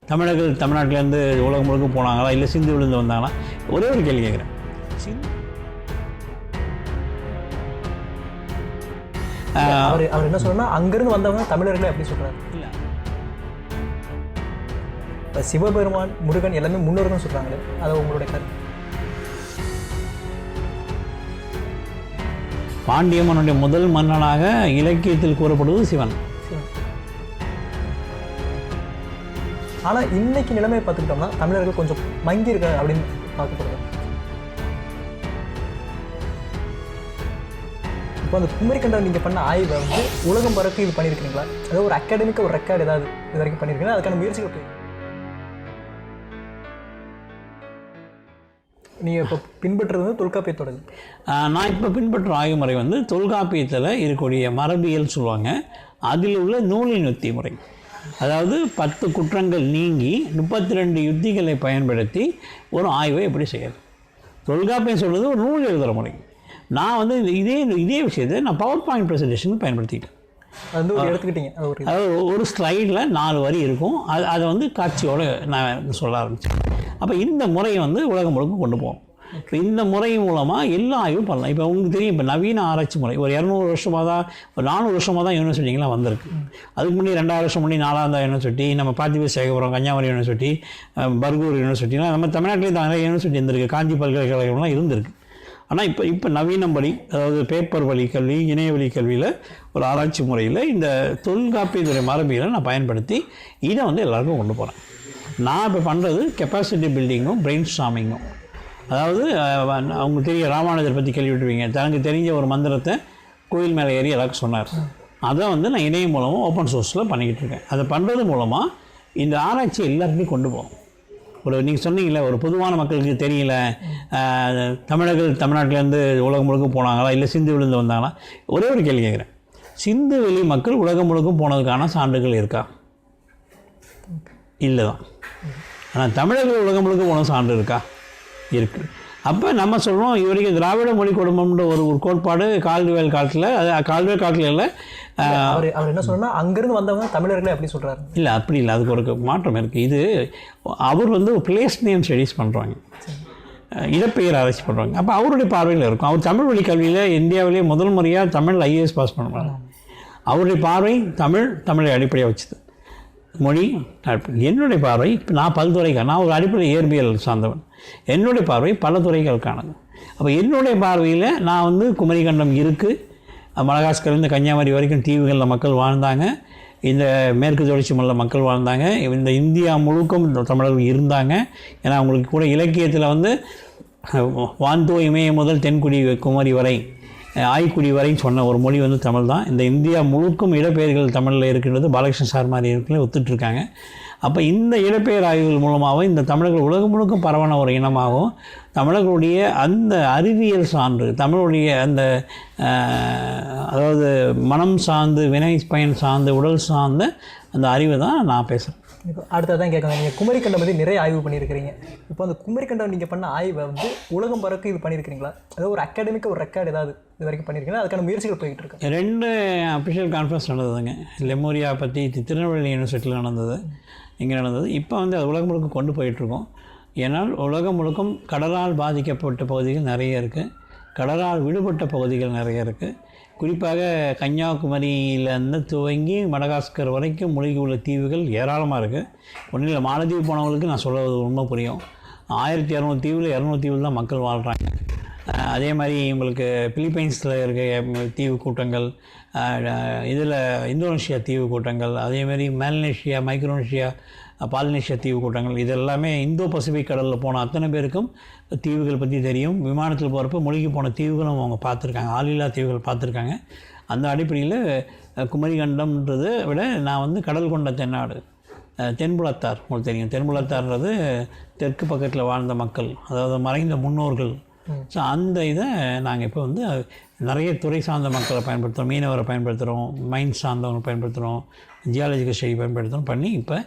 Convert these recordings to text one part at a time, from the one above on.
தமிழர்கள் தமிழ்நாட்டிலேருந்து உலகம் முழுக்க போனாங்களா இல்லை சிந்து விழுந்து வந்தாங்களா? ஒரே ஒரு கேள்வி கேட்குறேன். அவர் என்ன சொல்றா, அங்கிருந்து வந்தவங்க தமிழர்களே அப்படி சொல்றாரு. இல்லை, இப்போ சிவபெருமான் முருகன் எல்லாமே முன்னோர்கள் சொல்றாங்களே, அது உங்களுடைய கருத்து? பாண்டிய மன்னனுடைய முதல் மன்னனாக இலக்கியத்தில் கூறப்படுவது சிவன். ஆனால் இன்னைக்கு நிலைமையை பார்த்துக்கிட்டோம்னா தமிழர்கள் கொஞ்சம் மங்கி இருக்க அப்படின்னு பார்க்கப்படுது. இப்போ அந்த குமரிக்கண்டம் நீங்கள் பண்ண ஆய்வை வந்து உலகம் பறக்க இது பண்ணியிருக்கிறீங்களா? அதாவது ஒரு அகாடமிக்கு ஒரு ரெக்கார்டு ஏதாவது இது வரைக்கும் பண்ணியிருக்கீங்களா? அதுக்கான முயற்சிகள் போய் நீங்கள் இப்போ பின்பற்றுறது வந்து தொல்காப்பியத்தோடது. நான் இப்போ பின்பற்ற ஆய்வு முறை வந்து தொல்காப்பியத்தில் இருக்கக்கூடிய மரபியல் சொல்லுவாங்க. அதில் உள்ள நூலின் யுத்தி முறை. அதாவது 10 குற்றங்கள் நீங்கி 32 யுத்திகளை பயன்படுத்தி ஒரு ஆய்வை எப்படி செய்யாது. தொல்காப்பியம் சொல்கிறது ஒரு நூல் எழுதுகிற முறை. நான் வந்து இதே விஷயத்தை நான் பவர் பாயிண்ட் ப்ரெசன்டேஷனுக்கு பயன்படுத்திக்கிட்டேன். அது ஒரு எடுத்துக்கிட்டீங்க. அதாவது ஒரு ஸ்லைடில் 4 வரி இருக்கும். அதை வந்து காட்சியோடு நான் சொல்ல ஆரம்பித்தேன். அப்போ இந்த முறையை வந்து உலகம் முழுக்க கொண்டு போகணும். இப்போ இந்த முறை மூலமாக எல்லா ஆய்வும் பண்ணலாம். இப்போ உங்களுக்கு தெரியும், இப்போ நவீன ஆராய்ச்சி முறை ஒரு 200 வருஷமாக தான், ஒரு 400 வருஷமாக தான் யூனிவர்சிட்டிங்கெலாம் வந்திருக்கு. அதுக்கு முன்னாடி 2000 வருஷம் முன்னாடி 4ஆம் யூனிவர்சிட்டி, நம்ம பார்த்திபேஸ்வரம், கன்னியாகுமரி யூனிவர்சிட்டி, பர்கூர் யூனிவர்சிட்டிலாம் நம்ம தமிழ்நாட்டிலே நிறைய யூனிவர்சிட்டி இருந்திருக்கு. காஞ்சி பல்கலைக்கழகம்லாம் இருந்திருக்கு. ஆனால் இப்போ நவீனம் வழி, அதாவது பேப்பர் வழி கல்வி, இணைய வழி கல்வியில் ஒரு ஆராய்ச்சி முறையில் இந்த தொல்காப்பியத்துறை மரபியலை நான் பயன்படுத்தி இதை வந்து எல்லாருக்கும் கொண்டு போகிறேன். நான் இப்போ பண்ணுறது கெப்பாசிட்டி பில்டிங்கும் பிரெயின் ஸ்டார்மிங்கும். அதாவது அவங்க தெரிய ராமானுஜர் பற்றி கேள்விப்பட்டிருப்பீங்க. தனக்கு தெரிஞ்ச ஒரு மந்திரத்தை கோயில் மேலே ஏறி எல்லாருக்கும் சொன்னார். அதை வந்து நான் இணையம் மூலமாக ஓப்பன் சோர்ஸில் பண்ணிக்கிட்டு இருக்கேன். அதை பண்ணுறது மூலமாக இந்த ஆராய்ச்சி எல்லாருக்குமே கொண்டு போகும். நீங்கள் சொன்னீங்களே, ஒரு பொதுவான மக்களுக்கு தெரியல, தமிழர்கள் தமிழ்நாட்டிலேருந்து உலகம் முழுக்க போனாங்களா இல்லை சிந்து விழுந்து வந்தாங்களா? ஒரே ஒரு கேள்வி கேட்குறேன். சிந்து வெளி மக்கள் உலகம் முழுக்க போனதுக்கான சான்றுகள் இருக்கா? இல்லை தான். ஆனால் தமிழர்கள் உலகம் முழுக்க போன சான்று இருக்கா? இருக்குது. அப்போ நம்ம சொல்கிறோம், இது வரைக்கும் திராவிட மொழி குடும்பம்ன்ற ஒரு கோட்பாடு கால்டுவேல் காலத்தில், அது கால்டுவேல் காலத்தில் இல்லை. அவர் என்ன சொல்கிறா, அங்கேருந்து வந்தவங்க தமிழர்களே அப்படி சொல்கிறாரு. இல்லை, அப்படி இல்லை. அதுக்கு ஒரு மாற்றம் இருக்குது. இது அவர் வந்து பிளேஸ் நேம் ஸ்டடீஸ் பண்ணுறாங்க, இடப்பெயர் ஆராய்ச்சி பண்ணுறாங்க. அப்போ அவருடைய பார்வையில் இருக்கும். அவர் தமிழ் வழி கல்வியில் இந்தியாவிலேயே முதல் முறையாக தமிழ் IAS பாஸ் பண்ணுறாங்க. அவருடைய பார்வை தமிழை அடிப்படையாக வச்சுது. மொழி என்னுடைய பார்வை, நான் பல்துறைக்கான, நான் ஒரு அடிப்படை இயற்பியல் சார்ந்தவன். என்னுடைய பார்வை பல துறைகளுக்கானது. அப்போ என்னுடைய பார்வையில் நான் வந்து குமரிக்கண்டம் இருக்குது, மடகாஸ்கர்லேருந்து கன்னியாகுமரி வரைக்கும் தீவுகளில் மக்கள் வாழ்ந்தாங்க, இந்த மேற்கு தொடர்ச்சி மலையில் மக்கள் வாழ்ந்தாங்க, இந்த இந்தியா முழுக்கும் தமிழர்கள் இருந்தாங்க. ஏன்னா அவங்களுக்கு கூட இலக்கியத்தில் வந்து வான்தோ இமய முதல் தென்குடி குமரி வரை, ஆய்க்குடி வரை சொன்ன ஒரு மொழி வந்து தமிழ் தான். இந்த இந்தியா முழுக்கும் இடப்பெயர்கள் தமிழில் இருக்கின்றது பாலகிருஷ்ணன் சார் மாதிரி இருக்குன்னு ஒத்துட்ருக்காங்க. அப்போ இந்த இடப்பெயர் ஆய்வுகள் மூலமாகவும் இந்த தமிழர்கள் உலகம் முழுக்கும் பரவான ஒரு இனமாகவும் தமிழர்களுடைய அந்த அறிவியல் சான்று, தமிழுடைய அந்த அதாவது மனம் சார்ந்து, வினை பயன் சார்ந்து, உடல் சார்ந்த அந்த அறிவு தான் நான் பேசுகிறேன். இப்போ அடுத்ததான் கேட்குறாங்க, நீங்கள் குமரிக்கண்டம் பற்றி நிறைய ஆய்வு பண்ணியிருக்கிறீங்க. இப்போ அந்த குமரிக்கண்டம் நீங்கள் பண்ண ஆய்வை வந்து உலகம் பறக்க இது பண்ணியிருக்கிறீங்களா? அதாவது ஒரு அகாடமிக்கு ஒரு ரெக்கார்டு ஏதாவது இது வரைக்கும் பண்ணியிருக்கீங்களா? அதுக்கான முயற்சிகள் போய்கிட்டு இருக்கு. 2 அஃபிஷியல் கான்ஃபரன்ஸ் நடந்ததுங்க. லெமோரியா பற்றி திருநெல்வேலி யூனிவர்சிட்டியில் நடந்தது, இங்கே நடந்தது. இப்போ வந்து அது உலகம் முழுக்க கொண்டு போயிட்டுருக்கோம். ஏன்னால் உலகம் முழுக்கும் கடலால் பாதிக்கப்பட்ட பகுதிகள் நிறைய இருக்குது, கடலால் விடுபட்ட பகுதிகள் நிறைய இருக்குது. குறிப்பாக கன்னியாகுமரியிலேருந்து துவங்கி மடகாஸ்கர் வரைக்கும் மூழ்கி உள்ள தீவுகள் ஏராளமாக இருக்குது. ஒன்றும் இல்லை, மாலத்தீவு போனவங்களுக்கு நான் சொல்வது உண்மை புரியும். 1200 தீவில் 200 தீவில் தான் மக்கள் வாழ்கிறாங்க. அதே மாதிரி உங்களுக்கு பிலிப்பைன்ஸில் இருக்க தீவு கூட்டங்கள், இதில் இந்தோனேஷியா தீவு கூட்டங்கள், அதேமாதிரி மேலனேஷியா, மைக்ரோனேஷியா, பாலினேஷியா தீவு கூட்டங்கள், இது எல்லாமே இந்தோ பசிபிக் கடலில் போன அத்தனை பேருக்கும் தீவுகள் பற்றி தெரியும். விமானத்தில் போகிறப்ப மூழ்கி போன தீவுகளும் அவங்க பார்த்துருக்காங்க, ஆளில்லா தீவுகள் பார்த்துருக்காங்க. அந்த அடிப்படையில் குமரிக்கண்டம்ன்றதை விட நான் வந்து கடல் கொண்ட தென்னாடு, தென்புலத்தார் உங்களுக்கு தெரியும். தென்புலத்தார்ன்றது தெற்கு பக்கத்தில் வாழ்ந்த மக்கள், அதாவது மறைந்த முன்னோர்கள். ஸோ அந்த இதை நாங்கள் இப்போ வந்து நிறைய துறை சார்ந்த மக்களை பயன்படுத்துகிறோம், மீனவரை பயன்படுத்துகிறோம், மைன்ஸ் சார்ந்தவங்களை பயன்படுத்துகிறோம், ஜியாலஜிக்கல் ஸ்டடி பயன்படுத்துகிறோம் பண்ணி இப்போ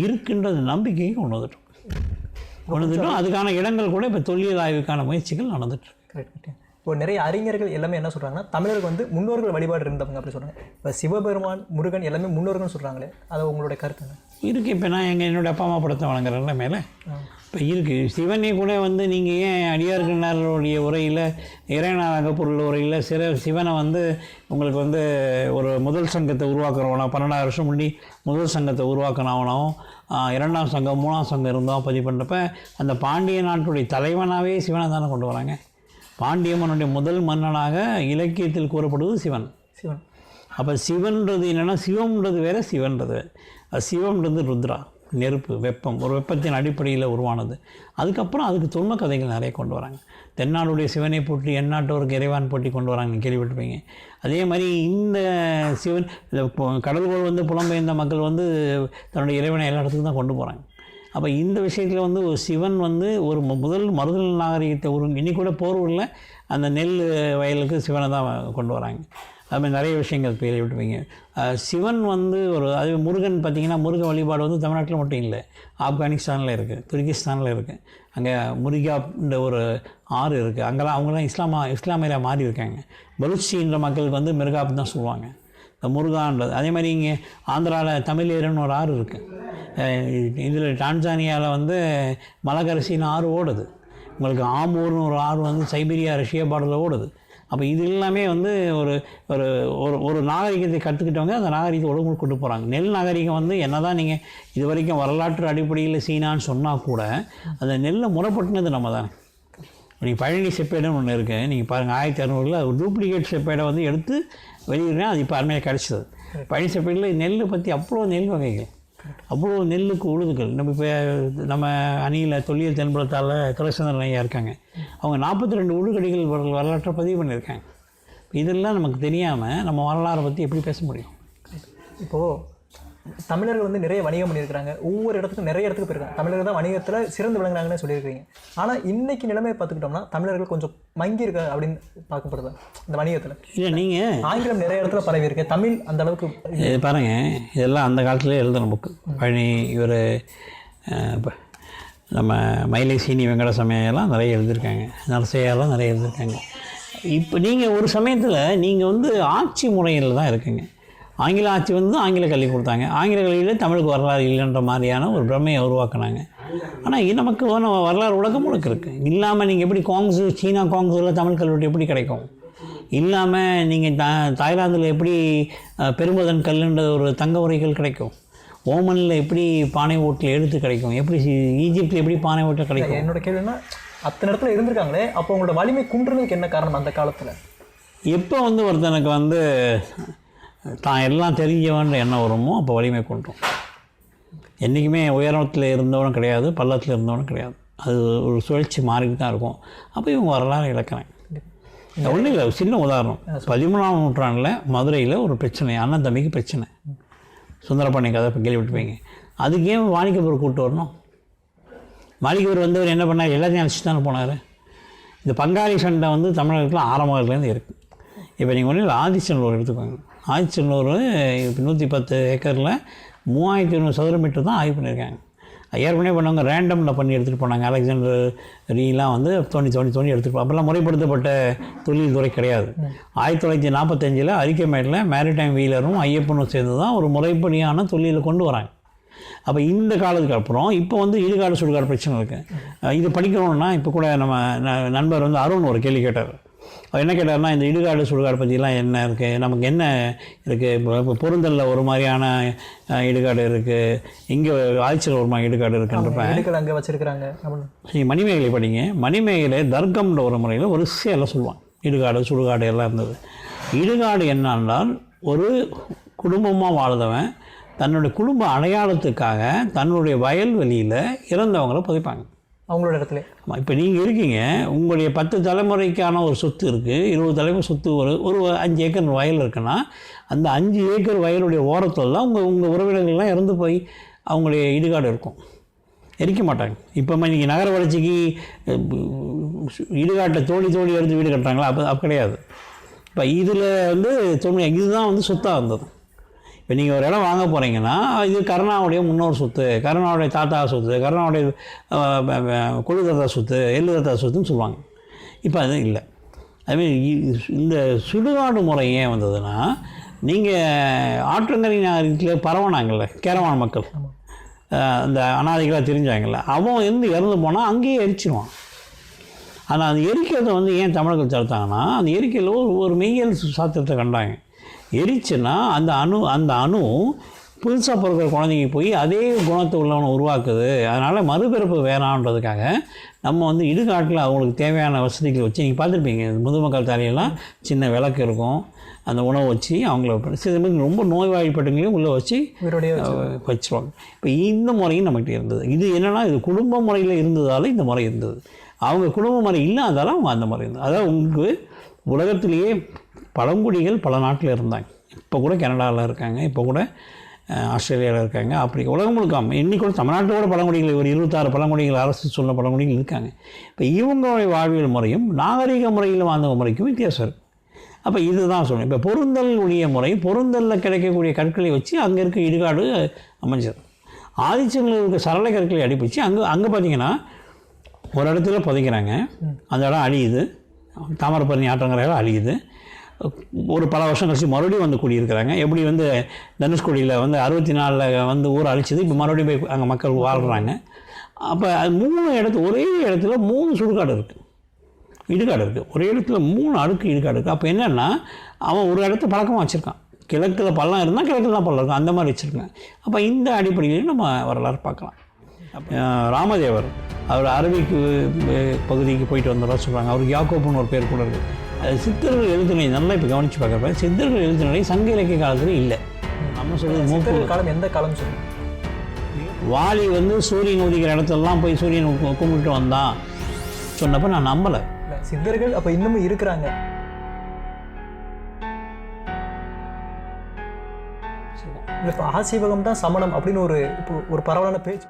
இருக்கின்றது நம்பிக்கையை கொண்டு வந்துட்டோம். அதுக்கான இடங்கள் கூட இப்போ தொல்லியல் ஆய்வுக்கான முயற்சிகள் நடந்துட்டு. இப்போ நிறைய அறிஞர்கள் எல்லாமே என்ன சொல்கிறாங்கன்னா தமிழர்கள் வந்து முன்னோர்கள் வழிபாடு இருந்தவங்க அப்படி சொல்கிறாங்க. இப்போ சிவபெருமான் முருகன் எல்லாமே முன்னோர்கள்னு சொல்கிறாங்களே, அது உங்களுடைய கருத்து என்ன? இருக்குது. இப்போ நான் என்னோடய அப்பா அம்மா படத்தை வழங்குறேன்ல மேலே இப்போ இருக்குது. சிவனே கூட வந்து நீங்கள் ஏன் அடியார்கனாருடைய உரையில் இறைநாக பொருள் உரையில் சிவனை வந்து உங்களுக்கு வந்து ஒரு முதல் சங்கத்தை உருவாக்குறவனா 12 வருஷம் முன்னாடி முதல் சங்கத்தை உருவாக்கினவனும் 2ஆம் சங்கம் 3ஆம் சங்கம் இருந்தோம் பதிவு பண்ணுறப்ப அந்த பாண்டிய நாட்டுடைய தலைவனாகவே சிவனை தானே கொண்டு வராங்க. பாண்டிய மன்னனுடைய முதல் மன்னனாக இலக்கியத்தில் கூறப்படுவது சிவன். அப்போ சிவன்றது என்னென்னா சிவம்ன்றது வேறு சிவன்றது வேறு. அது சிவம்ன்றது ருத்ரா, நெருப்பு, வெப்பம், ஒரு வெப்பத்தின் அடிப்படையில் உருவானது. அதுக்கப்புறம் அதுக்கு தொன்ம கதைகள் நிறைய கொண்டு வராங்க. தென்னாடுடைய சிவனை போட்டி எந்நாட்டோருக்கு இறைவான் போட்டி கொண்டு வராங்க, நீங்கள் கேள்விப்பட்டிருப்பீங்க. அதே மாதிரி இந்த சிவன் கடல்கோள் வந்து புலம்பெயர்ந்த மக்கள் வந்து தன்னுடைய இறைவனை எல்லா இடத்துக்கும் தான் கொண்டு போகிறாங்க. அப்போ இந்த விஷயத்தில் வந்து ஒரு சிவன் வந்து ஒரு முதல் மருதல் நாகரிகத்தை இன்னி கூட போர்வூரில் அந்த நெல் வயலுக்கு சிவனை தான் கொண்டு வராங்க. அதுமாதிரி நிறைய விஷயங்கள் கேள்விப்பட்டிருப்பீங்க. சிவன் வந்து அது முருகன் பார்த்திங்கன்னா முருகன் வழிபாடு வந்து தமிழ்நாட்டில் மட்டும் இல்லை, ஆப்கானிஸ்தானில் இருக்குது, துர்கிஸ்தானில் இருக்குது. அங்கே முருகான்ற ஒரு ஆறு இருக்குது. அங்கெல்லாம் அவங்களாம் இஸ்லாமியராக மாறி இருக்காங்க. பலுச்சின்ற மக்களுக்கு வந்து மிருகாப் தான் சொல்லுவாங்க, இந்த முருகான்றது. அதே மாதிரி இங்கே ஆந்திராவில் தமிழேரன்னு ஒரு ஆறு இருக்குது. இதில் டான்சானியாவில் வந்து மலகரசின்னு ஆறு ஓடுது. உங்களுக்கு ஆமூர்னு ஒரு ஆறு வந்து சைபீரியா ரஷ்யா பார்டரில் ஓடுது. அப்போ இது எல்லாமே வந்து ஒரு ஒரு ஒரு நாகரிகத்தை கற்றுக்கிட்டவங்க அந்த நாகரிகத்தை ஒழுங்கு கொண்டு போகிறாங்க. நெல் நாகரிகம் வந்து என்ன தான் நீங்கள் இது வரைக்கும் வரலாற்று அடிப்படையில் சீனான்னு சொன்னால் கூட அந்த நெல்லை முறைப்பட்டுனது நம்ம தானே. நீங்கள் பழனி செப்பேடுன்னு ஒன்று இருக்குது, நீங்கள் பாருங்கள் 1600 அது ஒரு டூப்ளிகேட் செப்பேடை வந்து எடுத்து வெளியிடுறேன். அது இப்போ அருமையாக கிடச்சிது. பழனி செப்பேடில் நெல் பற்றி அவ்வளோ நெல் வகைகள், அவ்வளோ நெல்லுக்கு உழுதுகள். நம்ம அணியில் தொல்லியல் தென்புலத்தால் துளசிந்தரன் ஐயா இருக்காங்க. அவங்க 42 உழுகடிகள் வரலாற்றை பதிவு பண்ணியிருக்காங்க. இதெல்லாம் நமக்கு தெரியாமல் நம்ம வரலாறை பற்றி எப்படி பேச முடியும்? இப்போது தமிழர்கள் வந்து நிறைய வணிகம் பண்ணியிருக்கிறாங்க, ஒவ்வொரு இடத்துக்கும் நிறைய இடத்துக்கு போயிருக்காங்க. தமிழர்கள் தான் வணிகத்தில் சிறந்து விளங்குறாங்கன்னு சொல்லியிருக்கிறீங்க. ஆனால் இன்றைக்கி நிலைமையை பார்த்துக்கிட்டோம்னா தமிழர்கள் கொஞ்சம் மங்கி இருக்கா அப்படின்னு பார்க்கப்படுது இந்த வணிகத்தில். இல்லை, நீங்கள் ஆங்கிலம் நிறைய இடத்துல பரவி இருக்கு, தமிழ் அந்த அளவுக்கு பாருங்கள். இதெல்லாம் அந்த காலத்திலே எழுதுன புக்கு. பழனி இவர் நம்ம மயிலை சீனி வெங்கட சமயெல்லாம் நிறைய எழுதியிருக்காங்க, நரசையாலாம் நிறைய எழுதியிருக்காங்க. இப்போ நீங்கள் ஒரு சமயத்தில் நீங்கள் வந்து ஆட்சி முறையில் தான் இருக்குங்க. ஆங்கில ஆட்சி வந்து ஆங்கில கல்வி கொடுத்தாங்க, ஆங்கில கல்வியில் தமிழுக்கு வரலாறு இல்லைன்ற மாதிரியான ஒரு பிரமையை உருவாக்குனாங்க. ஆனால் நமக்கு வரலாறு உலகம் முழுக்க இருக்குது. இல்லாமல் நீங்கள் எப்படி சீனா காங்ஸில் தமிழ் கல்வெட்டு எப்படி கிடைக்கும்? இல்லாமல் நீங்கள் தாய்லாந்தில் எப்படி பெரும்பதன் கல்லுன்ற ஒரு தங்க உரைகள் கிடைக்கும்? ஓமனில் எப்படி பானை ஓட்டில் எழுத்து கிடைக்கும்? எப்படி ஈஜிப்டில் எப்படி பானை ஓட்டில் கிடைக்கும்? என்னோட கேள்வின்னா அத்தனை இடத்துல இருந்திருக்காங்களே, அப்போ உங்களோட வலிமை குன்றுறதுக்கு என்ன காரணம் அந்த காலத்தில்? எப்போ வந்து ஒருத்தனுக்கு வந்து தான் எல்லாம் தெரிஞ்சவன்ற எண்ணம் வருமோ அப்போ வலிமை கொண்டோம். என்றைக்குமே உயரத்தில் இருந்தவனும் கிடையாது, பள்ளத்தில் இருந்தவனும் கிடையாது. அது ஒரு சுழற்சி மாறிட்டு தான் இருக்கும். அப்போ இவங்க வரலாறு இழக்கிறேன். ஒன்றும் இல்லை, சின்ன உதாரணம். 13ஆம் நூற்றாண்டில் மதுரையில் ஒரு பிரச்சனை, அண்ணன் தம்பிக்கு பிரச்சனை. சுந்தரபாணி கதை இப்போ கேள்விப்பட்டிருப்பீங்க. அதுக்கு ஏன் மாணிக்கபுரம் கூப்பிட்டு வரணும்? மாணிக்கபுரம் வந்தவர் என்ன பண்ணார்? எல்லாத்தையும் அழைச்சி தானே போனார். இந்த பங்காளி சண்டை வந்து தமிழகத்தில் ஆரம்பத்துலேருந்து இருக்குது. இப்போ நீங்கள் ஒன்றும் இல்லை, ஆதிச்சநல்லூர் எடுத்துக்கோங்க. ஆதிச்சநல்லூர் இப்போ 110 ஏக்கரில் 3200 சதுர மீட்டர் தான் ஆய்வு பண்ணியிருக்காங்க. ஏற்கனவே பண்ணவங்க ரேண்டமில் பண்ணி எடுத்துகிட்டு போனாங்க. அலெக்சாண்டர் ரீலாம் வந்து தோண்டி எடுத்துகிட்டு போ. அப்போல்லாம் முறைப்படுத்தப்பட்ட தொழில் துறை கிடையாது. 1945 அரிக்கமேட்டில் மேரிடைம் வீலரும் ஐயப்பனும் சேர்ந்து தான் ஒரு முறைப்படியான தொழிலை கொண்டு வராங்க. அப்போ இந்த காலத்துக்கு அப்புறம் இப்போ வந்து இடுகாடு சுடுகாடு பிரச்சனை இருக்குது. இது படிக்கணும்னா இப்போ கூட நம்ம நண்பர் வந்து அருண் ஒரு கேள்வி கேட்டார். அவர் என்ன கேட்டார்னா, இந்த இடுகாடு சுடுகாடு பற்றிலாம் என்ன இருக்குது, நமக்கு என்ன இருக்குது? இப்போ பொருந்தலில் ஒரு மாதிரியான இடுகாடு இருக்குது, இங்கே ஆய்ச்சல் ஒரு மாதிரி இடுகாடு இருக்குன்றப்ப அங்கே வச்சுருக்கிறாங்க. நீங்கள் மணிமேகலை படிங்க. மணிமேகலை தர்க்கம்ன்ற ஒரு முறையில் ஒரு எல்லாம் சொல்லுவாங்க. இடுகாடு சுடுகாடு எல்லாம் இருந்தது. இடுகாடு என்னன்னால் ஒரு குடும்பமாக வாழ்ந்தவன் தன்னுடைய குடும்ப அடையாளத்துக்காக தன்னுடைய வயல்வெளியில் இறந்தவங்களை புதைப்பாங்க அவங்களோட இடத்துல. ஆமாம், இப்போ நீங்கள் இருக்கீங்க, உங்களுடைய 10 தலைமுறைக்கான ஒரு சொத்து இருக்குது, 20 தலைமுறை சொத்து, ஒரு 5 ஏக்கர் வயல் இருக்குன்னா அந்த 5 ஏக்கர் வயலுடைய ஓரத்தில் தான் உங்கள் உறவினர்கள்லாம் இறந்து போய் அவங்களுடைய இடுகாடு இருக்கும். எரிக்க மாட்டாங்க. இப்போ நீங்கள் நகர வளர்ச்சிக்கு இடுகாட்டை தோண்டி எடுத்து வீடு கட்டுறாங்களா? அப்போ கிடையாது. இப்போ இதில் வந்து இதுதான் வந்து சொத்தாக இருந்தது. இப்போ நீங்கள் ஒரு இடம் வாங்க போகிறீங்கன்னா இது கருணாவுடைய முன்னோர் சொத்து, கருணாவுடைய தாத்தா சொத்து, கருணாவுடைய கொழு தாத்தா சொத்து, எள்ளு தாத்தா சொத்துன்னு சொல்லுவாங்க. இப்போ அது இல்லை. அதுமாரி இந்த சுடுகாடு முறை ஏன் வந்ததுன்னா, நீங்கள் ஆற்றங்கரை நாகரிகத்தில் பரவனாங்கள்ல கேரவான் மக்கள், அந்த அனாதைகளாக தெரிஞ்சாங்கல்ல, அவன் இறந்து போனால் அங்கேயே எரிச்சிடுவான். ஆனால் அந்த எரிக்கிறத வந்து ஏன் தமிழர்கள் தடுத்தாங்கன்னா, அந்த எரிக்கையில் ஒரு மெய்யியல் சாத்திரத்தை கண்டாங்க. எரிச்சுன்னா அந்த அணு புதுசாக பிறக்கிற குழந்தைங்க போய் அதே குணத்தை உள்ளவனை உருவாக்குது. அதனால் மறுபிறப்பு வேணான்றதுக்காக நம்ம வந்து இடுகாட்டில் அவங்களுக்கு தேவையான வசதிகளை வச்சு, நீங்கள் பார்த்துருப்பீங்க முதுமக்கள் தலையெல்லாம் சின்ன விளக்கு இருக்கும், அந்த உணவை வச்சு அவங்கள சில பேர் ரொம்ப நோய்வாய்ப்பட்டவங்களையும் உள்ளே வச்சு வச்சுருவாங்க. இப்போ இந்த முறையும் நம்மகிட்ட இருந்தது. இது என்னென்னா, இது குடும்ப முறையில் இருந்ததால் இந்த முறை இருந்தது. அவங்க குடும்ப முறை இல்லாதாலும் அவங்க அந்த முறை இருந்தது. அதாவது உங்களுக்கு உலகத்திலேயே பழங்குடிகள் பல நாட்டில் இருந்தாங்க. இப்போ கூட கனடாவில் இருக்காங்க, இப்போ கூட ஆஸ்திரேலியாவில் இருக்காங்க. அப்படி உலகம் முழுக்க இன்னைக்கு கூட தமிழ்நாட்டோட பழங்குடிகள் ஒரு 26 பழங்குடிகள் அரசு சொன்ன பழங்குடிகள் இருக்காங்க. இப்போ இவங்களுடைய வாழ்வியல் முறையும் நாகரிக முறையில் வாழ்ந்த முறைக்கும் வித்தியாசம் இருக்குது. அப்போ இதுதான் சொல்லணும். இப்போ பொருந்தல் உடைய முறை, பொருந்தலில் கிடைக்கக்கூடிய கற்களை வச்சு அங்கே இருக்க இடுகாடு அமைஞ்சது. ஆதிச்சங்களில் இருக்க சரளை கற்களை அடிப்பிச்சு அங்கே பார்த்தீங்கன்னா ஒரு இடத்துல புதைக்கிறாங்க, அந்த இடம் அழியுது, தாமிரபரணி ஆற்றங்கரையில் அழியுது. ஒரு பல வருஷம் கழிச்சு மறுபடியும் வந்து குடியிருக்கிறாங்க. எப்படி வந்து தனுஷ்கோடியில் வந்து 64 வந்து ஊரை அழிச்சது, இப்போ மறுபடியும் போய் அங்கே மக்கள் வாழ்கிறாங்க. அப்போ அது 3 இடத்துல ஒரே இடத்துல 3 சுடுகாடு இருக்குது, இடுகாடு இருக்குது. ஒரே இடத்துல 3 அடுக்கு இடுகாடு இருக்குது. அப்போ என்னென்னா, அவன் ஒரு இடத்த பழக்கமாக வச்சுருக்கான். கிழக்கில் பள்ளம் இருந்தால் கிழக்கில் தான் பள்ளம் இருக்கும், அந்த மாதிரி வச்சுருக்கேன். அப்போ இந்த அடிப்படையிலையும் நம்ம வரலாறு பார்க்கலாம். ராமதேவர் அவர் அரபிக்கு பகுதிக்கு போயிட்டு வந்ததாக சொல்கிறாங்க. அவருக்கு யாக்கோப்புன்னு ஒரு பேர் கூட இருக்குது. சித்தர்கள் எழுத்துநிலை நல்லா இப்போ கவனித்து பார்க்குறப்ப சித்தர்கள் எழுத்துநிலை சங்க இலக்கிய காலத்தில் இல்லை. நம்ம சொல்கிறது மூப்பு காலம் எந்த காலம் சொல்லுங்கள். வாலி வந்து சூரியன் உதிக்கிற இடத்துலலாம் போய் சூரியன் கும்பிட்டு வந்தான் சொன்னப்போ நான் நம்பலை. சித்தர்கள் அப்போ இன்னமும் இருக்கிறாங்க. இப்போ ஆசீவகம் தான் சமணம் அப்படின்னு ஒரு பரவலான பேச்சு.